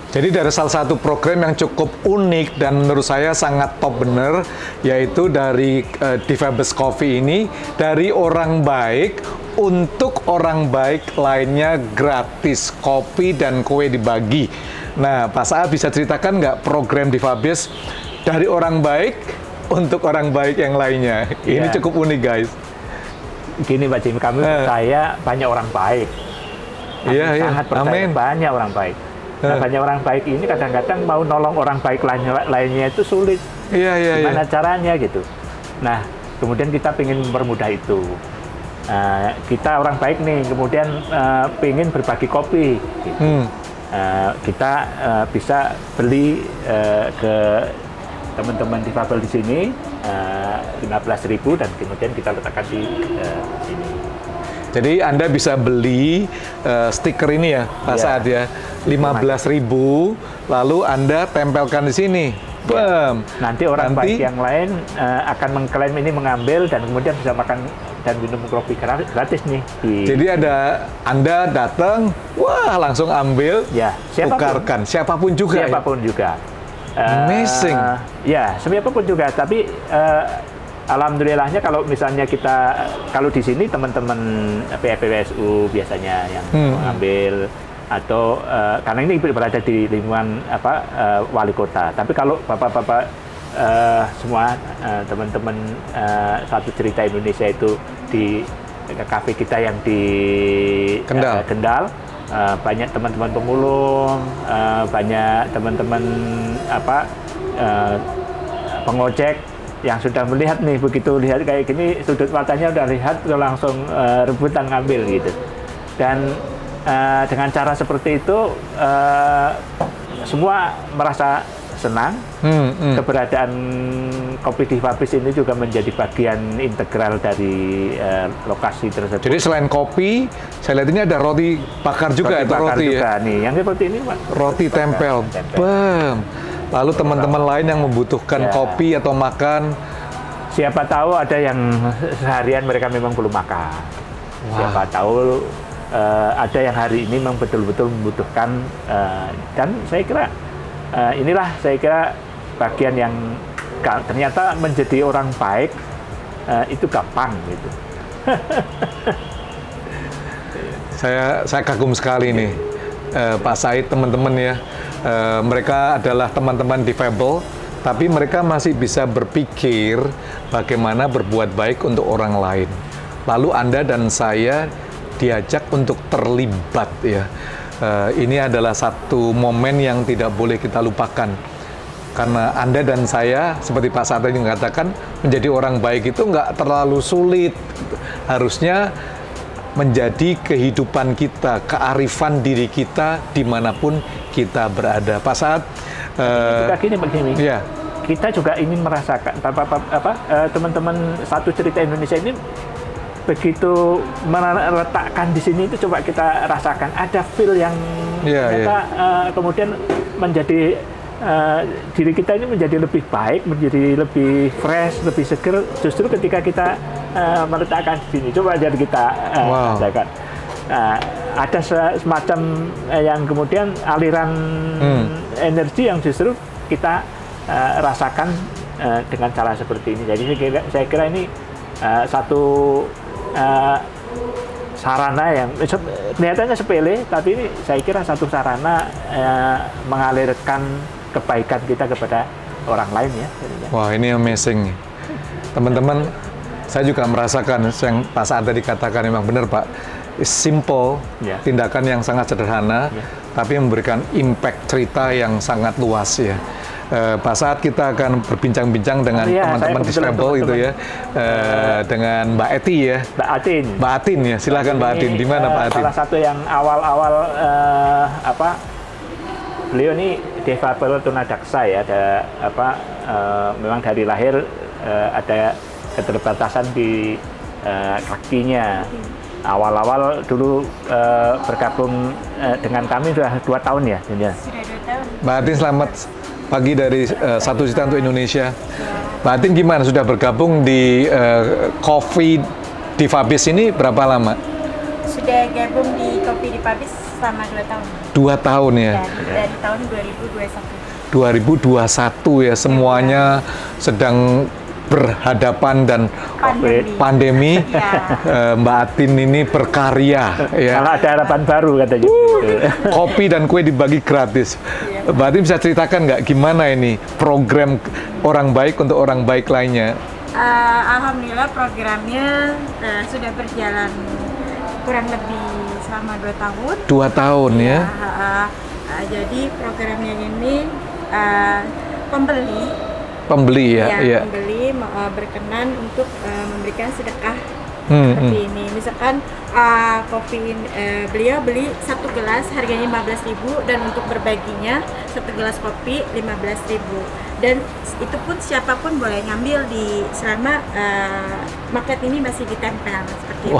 Jadi dari salah satu program yang cukup unik dan menurut saya sangat top bener, yaitu dari Difabes Coffee ini, dari orang baik untuk orang baik lainnya gratis, kopi dan kue dibagi. Nah, Pak Saad bisa ceritakan nggak program Difabes dari orang baik untuk orang baik yang lainnya? Ini cukup unik, guys. Gini Pak Jimmy, kami percaya banyak orang baik. Sangat percaya banyak orang baik. Nah, banyak orang baik ini kadang-kadang mau nolong orang baik lainnya itu sulit. Gimana caranya gitu. Nah, kemudian kita ingin mempermudah itu. Kita orang baik nih, kemudian ingin berbagi kopi. Gitu. Kita bisa beli ke teman-teman difabel di sini 15.000 dan kemudian kita letakkan di sini. Jadi Anda bisa beli stiker ini ya, Pak Saad ya, 15.000, lalu Anda tempelkan di sini. Nanti orang baik yang lain akan mengklaim ini, mengambil dan kemudian bisa makan dan minum kopi gratis nih. Jadi ada Anda datang, wah langsung ambil, tukarkan, siapapun juga. Siapapun juga. Amazing. Ya, siapapun juga. Tapi alhamdulillahnya kalau misalnya kalau di sini teman-teman PPWSU biasanya yang mengambil, atau karena ini berada di lingkungan wali kota. Tapi kalau bapak-bapak semua teman-teman Satu Cerita Indonesia itu di kafe kita yang di Kendal, banyak teman-teman pemulung, banyak teman-teman pengojek yang sudah melihat nih, begitu lihat kayak gini sudut matanya udah lihat langsung rebutan ngambil gitu. Dan dengan cara seperti itu semua merasa senang. Keberadaan kopi Difabes ini juga menjadi bagian integral dari lokasi tersebut. Jadi selain kopi, saya lihat ini ada roti bakar juga, roti juga nih, yang seperti ini Pak. Roti tempel. Lalu teman-teman lain yang membutuhkan kopi atau makan, siapa tahu ada yang seharian mereka memang belum makan. Siapa tahu ada yang hari ini memang betul-betul membutuhkan, dan saya kira inilah bagian yang ternyata menjadi orang baik itu gampang gitu. Saya kagum sekali nih Pak Said, teman-teman ya. Mereka adalah teman-teman difabel, tapi mereka masih bisa berpikir bagaimana berbuat baik untuk orang lain. Lalu Anda dan saya diajak untuk terlibat ya. Ini adalah satu momen yang tidak boleh kita lupakan. Karena Anda dan saya, seperti Pak Saad tadi mengatakan, menjadi orang baik itu nggak terlalu sulit. Harusnya menjadi kehidupan kita, kearifan diri kita dimanapun kita berada. Pak Saad, gini begini. Ya. Kita juga ingin merasakan teman-teman Satu Cerita Indonesia ini begitu meletakkan di sini itu coba kita rasakan ada feel yang kemudian menjadi diri kita ini menjadi lebih baik, menjadi lebih fresh, lebih seger justru ketika kita meletakkan di sini. Coba jadi kita rasakan. Ada semacam yang kemudian aliran energi yang justru kita rasakan dengan cara seperti ini. Jadi saya kira ini satu sarana yang kelihatannya sepele, tapi ini saya kira satu sarana mengalirkan kebaikan kita kepada orang lain ya. Wah, ini amazing. Teman-teman, saya juga merasakan yang Pak Saad tadi katakan memang benar Pak. Simple, tindakan yang sangat sederhana, tapi memberikan impact cerita yang sangat luas ya. Pak Saad, kita akan berbincang-bincang dengan teman-teman difabel itu ya, dengan Mbak Eti ya. Mbak Atin ya, silakan Mbak Atin. Di mana Pak Atin? Salah satu yang awal-awal beliau ini difabel tunadaksa ya, ada memang dari lahir ada keterbatasan di kakinya. Awal-awal dulu bergabung dengan kami sudah 2 tahun ya. Sudah 2 tahun. Mbak Atin, selamat pagi dari Satu Cerita untuk Indonesia. Mbak Atin gimana, sudah bergabung di Coffee Difabes ini berapa lama? Sudah gabung di Coffee Difabes selama 2 tahun. 2 tahun ya? Dari tahun 2021. 2021 ya, semuanya sedang berhadapan dan pandemi. Ya. Mbak Atin ini berkarya ya. Malah ada harapan baru katanya. Kopi dan kue dibagi gratis. Mbak Atin bisa ceritakan nggak gimana ini program orang baik untuk orang baik lainnya? Alhamdulillah programnya sudah berjalan kurang lebih selama 2 tahun. 2 tahun ya? Jadi programnya ini pembeli ya, iya. Pembeli berkenan untuk memberikan sedekah seperti ini. Misalkan kopi beliau beli 1 gelas harganya 15.000 dan untuk berbaginya 1 gelas kopi 15.000. Dan itu pun siapapun boleh ngambil selama magnet ini masih ditempel seperti itu.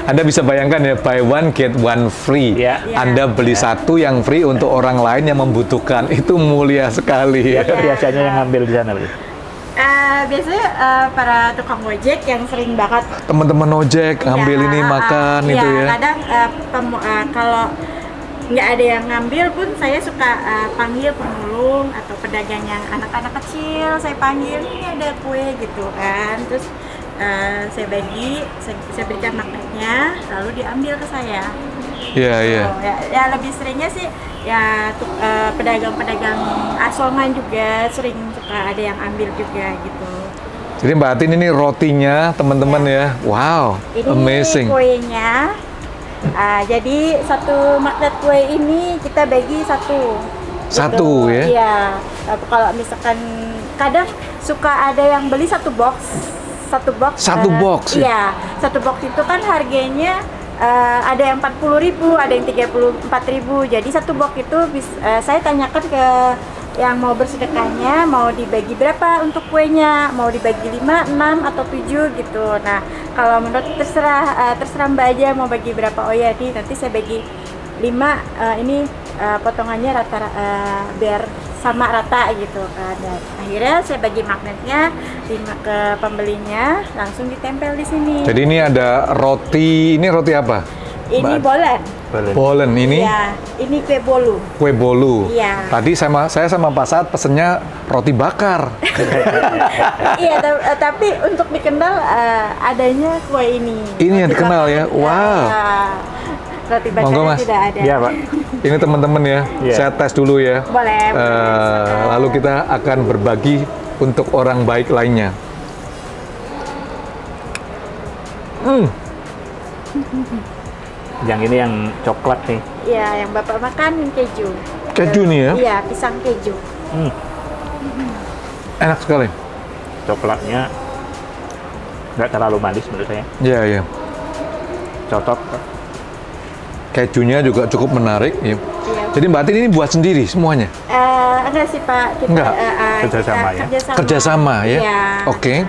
Anda bisa bayangkan ya, buy one get one free. Ya. Anda beli satu yang free untuk orang lain yang membutuhkan. Itu mulia sekali. Ya. Biasanya yang ngambil di sana, biasanya para tukang ojek yang sering banget teman-teman ojek ngambil ini makan itu ya. Kadang kalau nggak ada yang ngambil pun saya suka panggil pemulung atau pedagang yang anak-anak kecil, saya panggil, ini ada kue gitu kan, terus saya berikan magnetnya lalu diambil ke saya. Iya. Ya lebih seringnya sih ya pedagang-pedagang asongan juga sering suka ada yang ambil juga gitu. Jadi Mbak Atin ini rotinya teman-teman ya. Wow, ini amazing. Ini kuenya. Jadi satu magnet kue ini kita bagi satu. Satu gitu. ya? Iya. Kalau misalkan kadang suka ada yang beli satu box. Satu box. Iya. Satu box itu kan harganya ada yang 40.000, ada yang 34.000. Jadi satu box itu saya tanyakan ke yang mau bersedekahnya, mau dibagi berapa untuk kuenya, mau dibagi 5, 6 atau 7 gitu. Nah, kalau menurut terserah Mbak aja mau bagi berapa. Oh ya, nanti saya bagi 5, ini potongannya biar sama rata gitu kan. Dan akhirnya saya bagi magnetnya 5 ke pembelinya, langsung ditempel di sini. Jadi ini ada roti, ini roti apa? Ini bolen. Bolen ini? Iya, ini kue bolu. Kue bolu. Iya. Tadi saya sama Pak Saad pesennya roti bakar. Iya, tapi untuk dikenal adanya kue ini. Ini yang dikenal ya? Wow. Roti bakar tidak ada. Iya, Pak. Ini teman-teman ya, saya tes dulu ya. Boleh. Lalu kita akan berbagi untuk orang baik lainnya. Yang ini yang coklat nih. Iya, yang Bapak makan keju. Keju nih ya? Iya, pisang keju. Enak sekali. Coklatnya nggak terlalu manis menurut saya. Iya. Cocok. Kejunya juga cukup menarik. Ya. Iya. Jadi Mbak Atin ini buat sendiri semuanya? Enggak sih Pak, kita Enggak. Kerjasama ya? Kerjasama ya? Iya. Oke.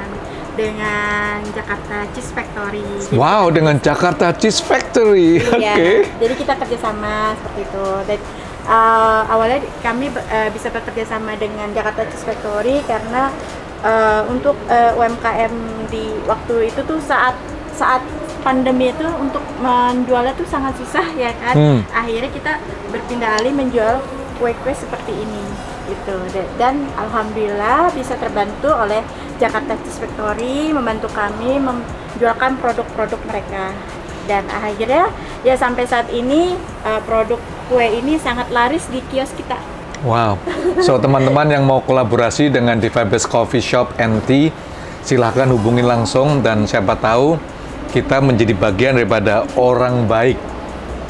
Dengan Jakarta Cheese Factory. Wow, dengan Jakarta Cheese Factory. Iya. Oke. Jadi kita kerjasama seperti itu. Dan awalnya kami bisa bekerja sama dengan Jakarta Cheese Factory karena untuk UMKM di waktu itu tuh saat pandemi itu untuk menjualnya tuh sangat susah ya kan. Akhirnya kita berpindah alih menjual kue-kue seperti ini gitu. Dan alhamdulillah bisa terbantu oleh Jakarta Cheese Factory membantu kami menjualkan produk-produk mereka. Dan akhirnya ya sampai saat ini produk kue ini sangat laris di kios kita. Wow. So teman-teman yang mau kolaborasi dengan The Vibes Coffee Shop NT, silahkan hubungi langsung dan siapa tahu kita menjadi bagian daripada orang baik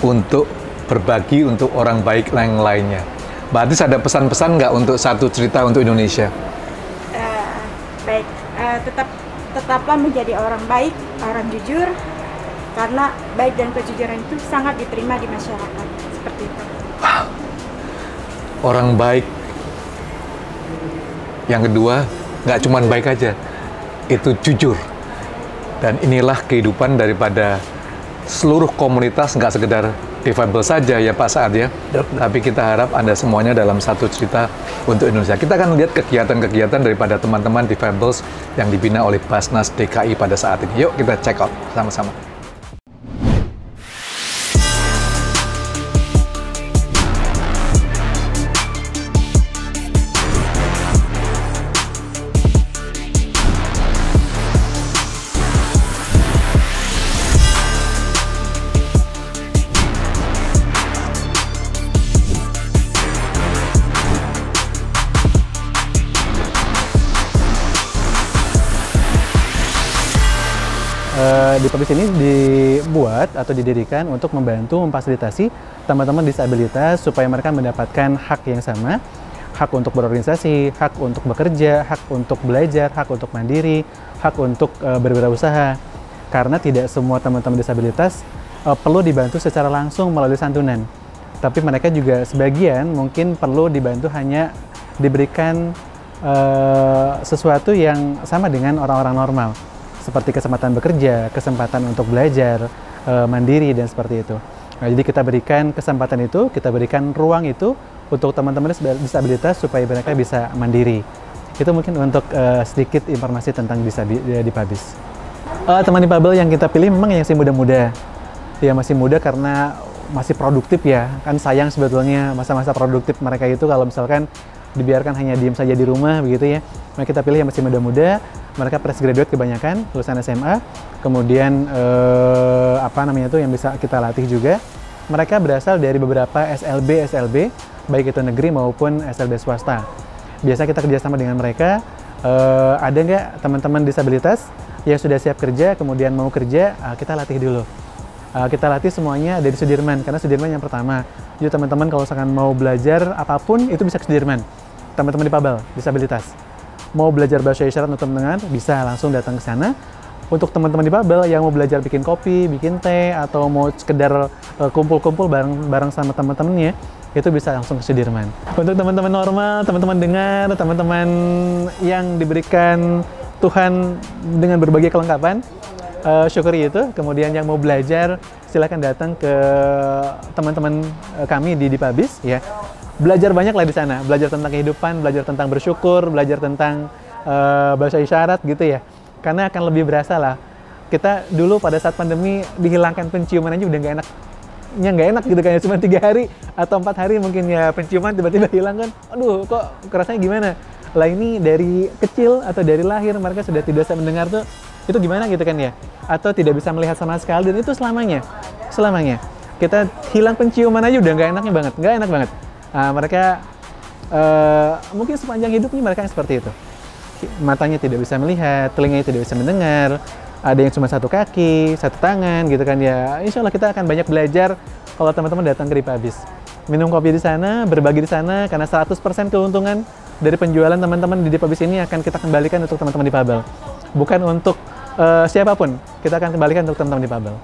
untuk berbagi untuk orang baik lainnya. Mbak Atis ada pesan-pesan nggak untuk satu cerita untuk Indonesia? Baik, tetaplah menjadi orang baik, orang jujur, karena baik dan kejujuran itu sangat diterima di masyarakat, seperti itu. Wow. Orang baik. Yang kedua, nggak cuma baik aja, itu jujur. Dan inilah kehidupan daripada seluruh komunitas, nggak sekedar difabel saja ya Pak Saad ya. Tapi kita harap Anda semuanya dalam satu cerita untuk Indonesia. Kita akan lihat kegiatan-kegiatan daripada teman-teman difabels yang dibina oleh Basnas DKI pada saat ini. Yuk kita check out sama-sama. Dipabis ini dibuat atau didirikan untuk membantu memfasilitasi teman-teman disabilitas supaya mereka mendapatkan hak yang sama, hak untuk berorganisasi, hak untuk bekerja, hak untuk belajar, hak untuk mandiri, hak untuk berwirausaha. Karena tidak semua teman-teman disabilitas perlu dibantu secara langsung melalui santunan. Tapi mereka juga sebagian mungkin perlu dibantu hanya diberikan sesuatu yang sama dengan orang-orang normal. Seperti kesempatan bekerja, kesempatan untuk belajar, mandiri, dan seperti itu. Nah, jadi kita berikan kesempatan itu, kita berikan ruang itu untuk teman-teman disabilitas supaya mereka bisa mandiri. Itu mungkin untuk sedikit informasi tentang Dipabis. Teman difabel yang kita pilih memang yang masih muda-muda. Ya masih muda karena masih produktif ya. Kan sayang sebetulnya masa-masa produktif mereka itu kalau misalkan dibiarkan hanya diem saja di rumah begitu ya. Nah, kita pilih yang masih muda-muda. Mereka fresh graduate kebanyakan, lulusan SMA. Kemudian yang bisa kita latih juga. Mereka berasal dari beberapa SLB, baik itu negeri maupun SLB swasta. Biasa kita kerjasama dengan mereka. Ada nggak teman-teman disabilitas yang sudah siap kerja, kemudian mau kerja, kita latih dulu. Kita latih semuanya dari Sudirman, karena Sudirman yang pertama. Jadi teman-teman kalau misalkan mau belajar apapun, itu bisa ke Sudirman. Teman-teman difabel, disabilitas. Mau belajar bahasa isyarat untuk mendengar, bisa langsung datang ke sana. Untuk teman-teman difabel yang mau belajar bikin kopi, bikin teh, atau mau sekedar kumpul-kumpul bareng sama teman-temannya, itu bisa langsung ke Sudirman. Untuk teman-teman normal, teman-teman dengar, teman-teman yang diberikan Tuhan dengan berbagai kelengkapan, syukuri itu. Kemudian yang mau belajar, silakan datang ke teman-teman kami di Dipabis ya. Belajar banyak lah di sana, belajar tentang kehidupan, belajar tentang bersyukur, belajar tentang bahasa isyarat gitu ya. Karena akan lebih berasa lah. Kita dulu pada saat pandemi dihilangkan penciuman aja udah nggak enak gitu kan ya, cuma 3 hari atau 4 hari mungkin ya penciuman tiba-tiba hilang kan. Aduh, kok kerasanya gimana? Lah ini dari kecil atau dari lahir mereka sudah tidak bisa mendengar tuh, itu gimana gitu kan ya? Atau tidak bisa melihat sama sekali, dan itu selamanya. Kita hilang penciuman aja udah nggak enak banget. Mereka mungkin sepanjang hidupnya mereka yang seperti itu. Matanya tidak bisa melihat, telinganya tidak bisa mendengar, ada yang cuma 1 kaki, 1 tangan gitu kan ya. Insya Allah kita akan banyak belajar kalau teman-teman datang ke Dipabis. Minum kopi di sana, berbagi di sana, karena 100% keuntungan dari penjualan teman-teman di Dipabis ini akan kita kembalikan untuk teman-teman difabel. Bukan untuk siapapun, kita akan kembalikan untuk teman-teman difabel.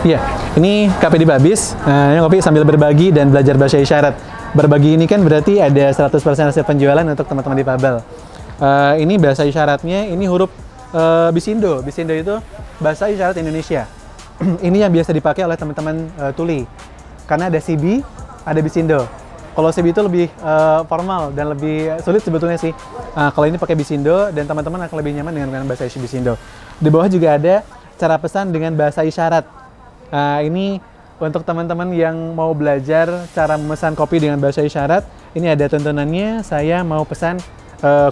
Ya, ini Cafe Dipabis. Ini kopi sambil berbagi dan belajar bahasa isyarat. Berbagi ini kan berarti ada 100% hasil penjualan untuk teman-teman difabel. Ini bahasa isyaratnya, ini huruf Bisindo. Bisindo itu bahasa isyarat Indonesia. Ini yang biasa dipakai oleh teman-teman tuli. Karena ada CB, ada Bisindo. Kalau CB itu lebih formal dan lebih sulit sebetulnya sih. Kalau ini pakai Bisindo dan teman-teman akan lebih nyaman dengan bahasa Bisindo. Di bawah juga ada cara pesan dengan bahasa isyarat. Ini untuk teman-teman yang mau belajar cara memesan kopi dengan bahasa isyarat. Ini ada tuntunannya, saya mau pesan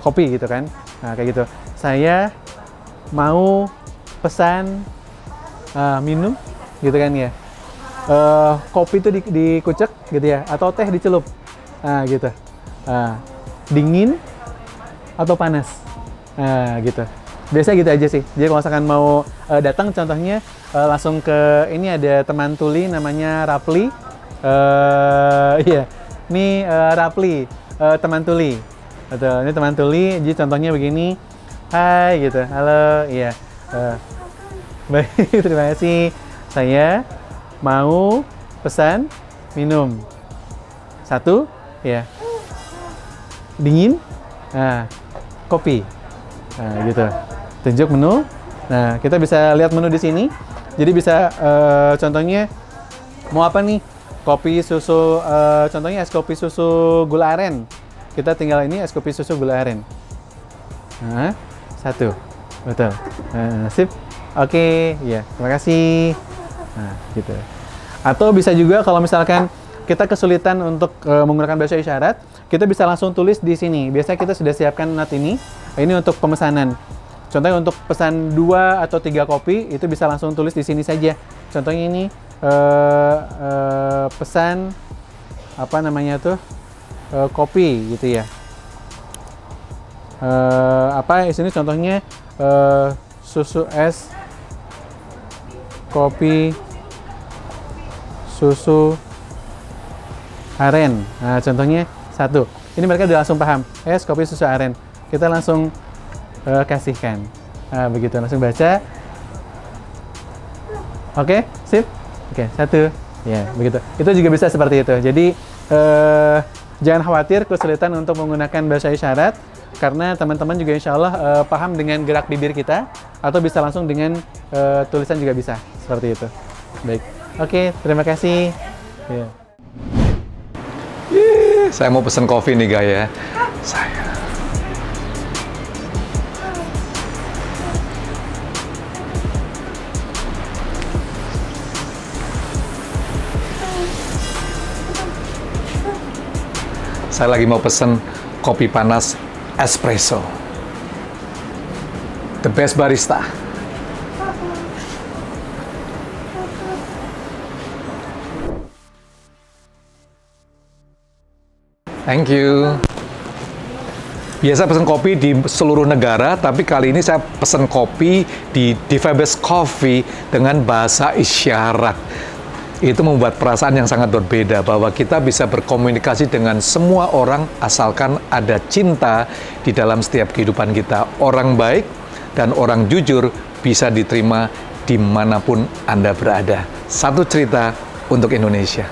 kopi gitu kan. Nah, kayak gitu. Saya mau pesan minum gitu kan ya. Kopi itu dikucek gitu ya, atau teh dicelup. Gitu. Dingin atau panas. Gitu. Biasa gitu aja sih. Jadi kalau misalkan mau datang contohnya langsung ke ini ada teman tuli namanya Rapli. Iya. Ini Rapli, teman tuli. Betul. Ini teman tuli. Jadi contohnya begini. Hai gitu. Halo, iya. Baik, terima kasih. Saya mau pesan minum. 1, ya. Dingin. Nah, kopi. Nah, gitu. Tunjuk menu. Nah, kita bisa lihat menu di sini. Jadi bisa contohnya mau apa nih? Kopi susu, contohnya es kopi susu gula aren. Kita tinggal ini es kopi susu gula aren. Nah, 1. Betul. Sip. Oke, ya. Terima kasih. Nah, gitu. Atau bisa juga kalau misalkan kita kesulitan untuk menggunakan bahasa isyarat, kita bisa langsung tulis di sini. Biasanya kita sudah siapkan note ini. Ini untuk pemesanan. Contohnya untuk pesan 2 atau 3 kopi, itu bisa langsung tulis di sini saja. Contohnya ini pesan apa namanya tuh kopi gitu ya. Apa di sini contohnya susu es kopi susu aren. Nah, contohnya 1. Ini mereka udah langsung paham. Es kopi susu aren. Kita langsung kasihkan. Nah, begitu langsung baca. Oke, sip. Oke, 1. Ya, begitu. Itu juga bisa seperti itu. Jadi jangan khawatir kesulitan untuk menggunakan bahasa isyarat, karena teman-teman juga insya Allah paham dengan gerak bibir kita, atau bisa langsung dengan tulisan juga bisa. Seperti itu. Baik. Oke, terima kasih. Ya. Saya mau pesen kopi nih, Gaya. Saya lagi mau pesen kopi panas espresso. The best barista. Thank you. Biasa pesen kopi di seluruh negara, tapi kali ini saya pesen kopi di Difabes Coffee dengan bahasa isyarat. Itu membuat perasaan yang sangat berbeda, bahwa kita bisa berkomunikasi dengan semua orang asalkan ada cinta di dalam setiap kehidupan kita. Orang baik dan orang jujur bisa diterima dimanapun Anda berada. Satu cerita untuk Indonesia.